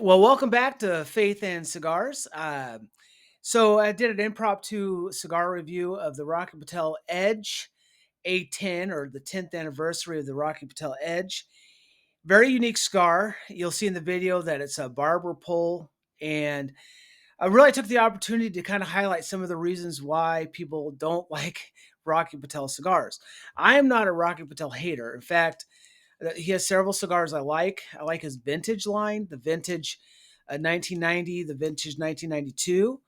Well, welcome back to Faith and Cigars. So I did an impromptu cigar review of the Rocky Patel Edge A-10, or the 10th anniversary of the Rocky Patel Edge. Very unique cigar. You'll see in the video that it's a barber pull, and I really took the opportunity to kind of highlight some of the reasons why people don't like Rocky Patel cigars. I am not a Rocky Patel hater. In fact, he has several cigars I like. I like his vintage line, the vintage 1990, the vintage 1992.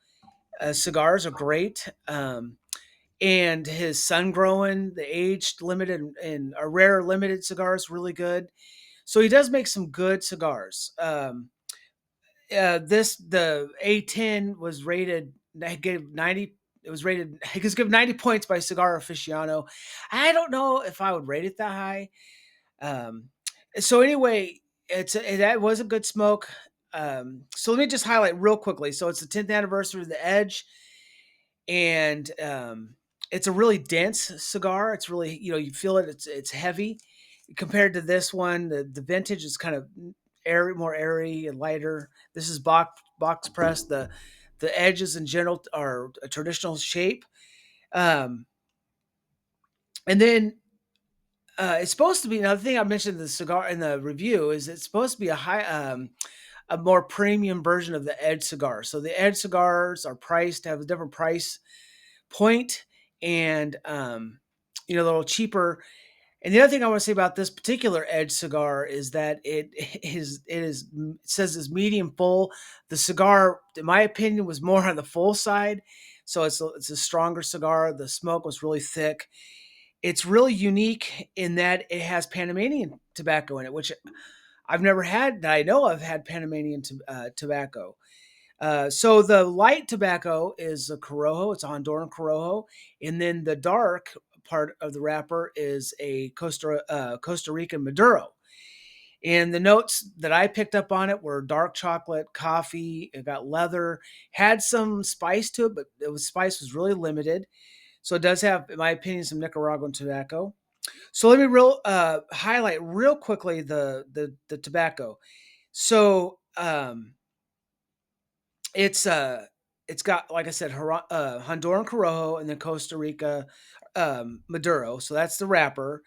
Cigars are great. And his sun growing, the aged limited and a rare limited cigars, really good. So he does make some good cigars. The A10 was rated. I gave 90. It was rated. It was given 90 points by Cigar Aficionado. I don't know if I would rate it that high. Um, so anyway, that was a good smoke. So let me just highlight real quickly. So it's the 10th anniversary of the Edge, and it's a really dense cigar. It's really, you feel it. It's heavy compared to this one. The vintage is kind of airy, more airy and lighter. This is box press. The edges in general are a traditional shape. Um, and then it's supposed to be another thing I mentioned in the cigar in the review is it's supposed to be a more premium version of the Edge cigar. So the Edge cigars are priced have a different price point, and a little cheaper. And the other thing I want to say about this particular Edge cigar is that it says it's medium full. The cigar, in my opinion, was more on the full side, so it's a stronger cigar. The smoke was really thick. It's really unique in that it has Panamanian tobacco in it, which I've never had, that I know of, had Panamanian tobacco. So the light tobacco is a Corojo. It's a Honduran Corojo. And then the dark part of the wrapper is a Costa Rican Maduro. And the notes that I picked up on it were dark chocolate, coffee, it got leather, had some spice to it, but spice was really limited. So it does have, in my opinion, some Nicaraguan tobacco. So let me highlight real quickly the tobacco. So it's got, like I said, Honduran Corojo and then Costa Rica Maduro. So that's the wrapper,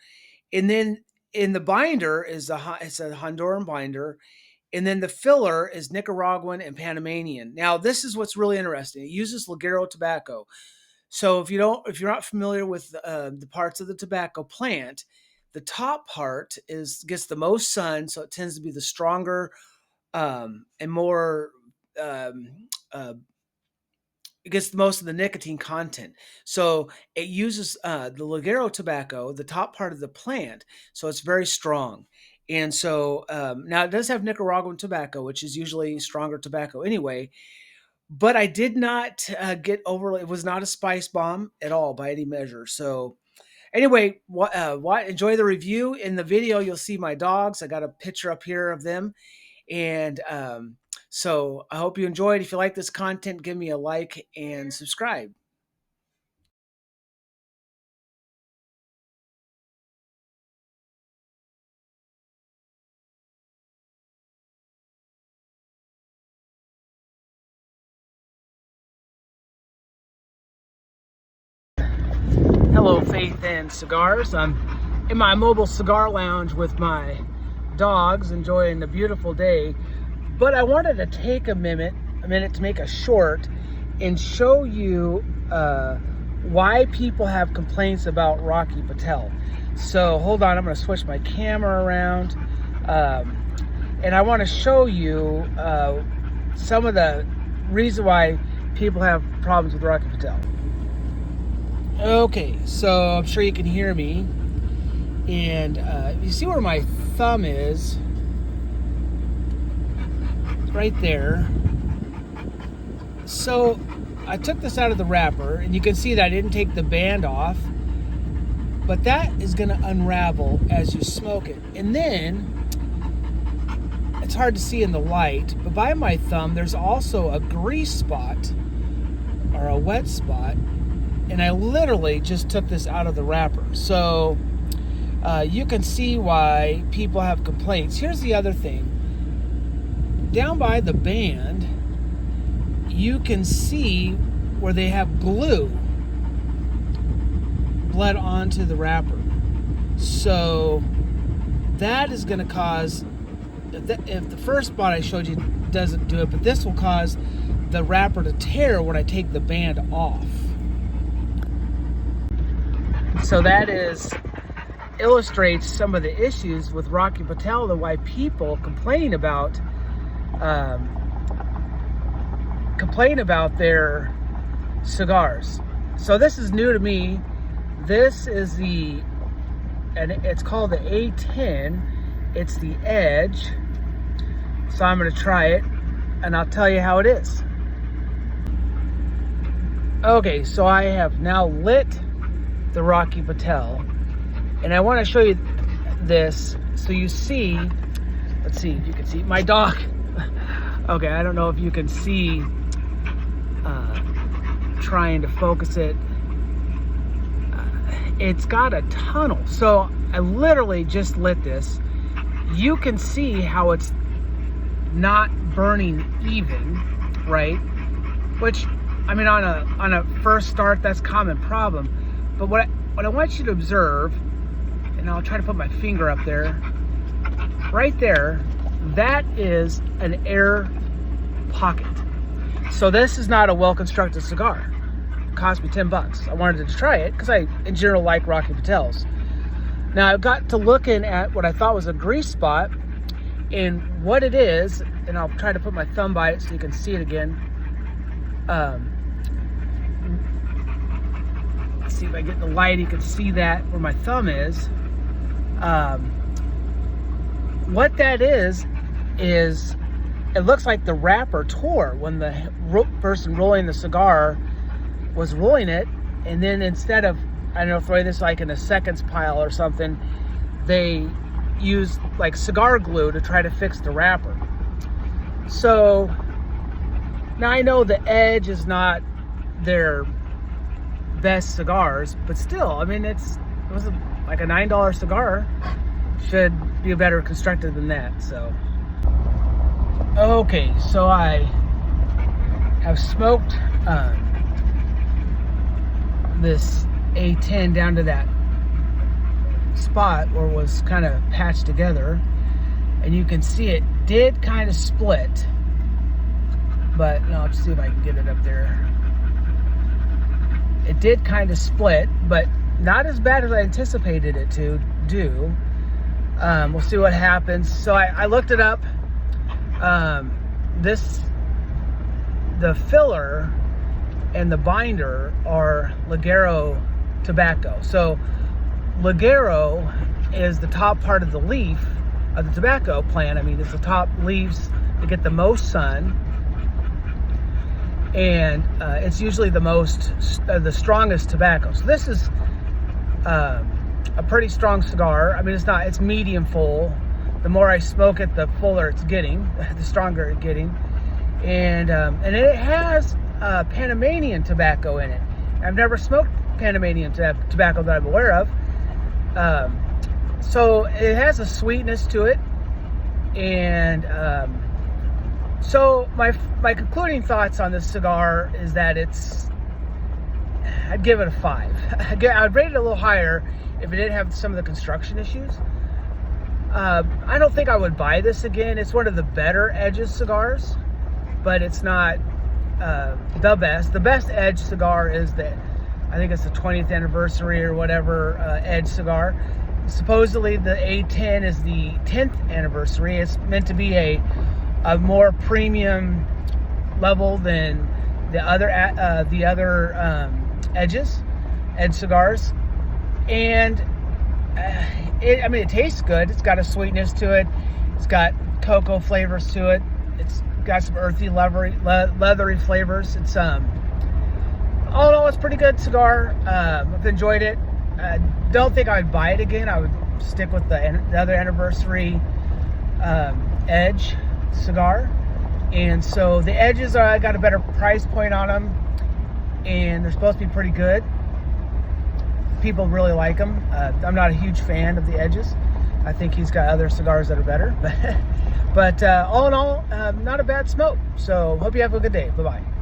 and then in the binder it's a Honduran binder, and then the filler is Nicaraguan and Panamanian. Now this is what's really interesting. It uses Ligero tobacco. So if you're not familiar with the parts of the tobacco plant, the top part gets the most sun, so it tends to be the stronger and more. Um, uh, it gets most of the nicotine content. So it uses the Ligero tobacco, the top part of the plant, so it's very strong. And so now it does have Nicaraguan tobacco, which is usually stronger tobacco anyway. But I did not get overly. It was not a spice bomb at all by any measure. So anyway, enjoy the review. In the video, you'll see my dogs. I got a picture up here of them, and so I hope you enjoyed. If you like this content, give me a like and subscribe. Hello, Faith and Cigars. I'm in my mobile cigar lounge with my dogs, enjoying a beautiful day. But I wanted to take a minute to make a short and show you why people have complaints about Rocky Patel. So hold on, I'm going to switch my camera around, and I want to show you some of the reason why people have problems with Rocky Patel. Okay, so I'm sure you can hear me, and you see where my thumb is? It's right there. So I took this out of the wrapper, and you can see that I didn't take the band off, but that is going to unravel as you smoke it. And then, it's hard to see in the light, but by my thumb there's also a grease spot, or a wet spot, and I literally just took this out of the wrapper. So you can see why people have complaints. Here's the other thing. down by the band, you can see where they have glue bled onto the wrapper. So that is going to cause, if the first spot I showed you doesn't do it, but this will cause the wrapper to tear when I take the band off. So that illustrates some of the issues with Rocky Patel, and why people complain about their cigars. So this is new to me. This is and it's called the A-10. It's the Edge. So I'm going to try it, and I'll tell you how it is. Okay, so I have now lit the Rocky Patel, and I want to show you this so you see. Let's see if you can see my dog. Okay, I don't know if you can see, trying to focus it. It's got a tunnel. So I literally just lit this. You can see how it's not burning even, right? Which, I mean, on a first start, that's a common problem. But what I want you to observe, and I'll try to put my finger up there, right there, that is an air pocket. So this is not a well-constructed cigar. It cost me $10. I wanted to try it because I, in general, like Rocky Patels. Now I got to looking at what I thought was a grease spot, and what it is, and I'll try to put my thumb by it so you can see it again. Let's see if I get the light, you can see that where my thumb is. What that is it looks like the wrapper tore when the person rolling the cigar was rolling it, and then instead of, I don't know, throwing this like in a seconds pile or something, they used like cigar glue to try to fix the wrapper. So now I know the Edge is not their best cigars, but still, I mean, it was like a $9 cigar. Should be better constructed than that. So okay, so I have smoked this A-10 down to that spot where it was kind of patched together, and you can see it did kind of split, but no, let's see if I can get it up there. It did kind of split, but not as bad as I anticipated it to do. We'll see what happens. So I looked it up. The filler and the binder are Ligero tobacco. So Ligero is the top part of the leaf of the tobacco plant. I mean, it's the top leaves that get the most sun, and it's usually the strongest tobacco. So this is a pretty strong cigar. I mean, it's medium full. The more I smoke it, the fuller it's getting, the stronger it's getting. And it has Panamanian tobacco in it. I've never smoked Panamanian tobacco that I'm aware of. So it has a sweetness to it. And so my concluding thoughts on this cigar is that I'd give it a 5. I'd rate it a little higher if it didn't have some of the construction issues. I don't think I would buy this again. It's one of the better Edges cigars, but it's not the best. The best Edge cigar is I think it's the 20th anniversary or whatever Edge cigar. Supposedly the A-10 is the 10th anniversary. It's meant to be a more premium level than the other Edge cigars, and it tastes good. It's got a sweetness to it. It's got cocoa flavors to it. It's got some earthy, leathery flavors. It's all in all, it's a pretty good cigar. I've enjoyed it. I don't think I'd buy it again. I would stick with the other anniversary Edge cigar. And so the Edges I got a better price point on them, and they're supposed to be pretty good. People really like them. I'm not a huge fan of the Edges. I think he's got other cigars that are better. But all in all, not a bad smoke. So hope you have a good day. Bye bye.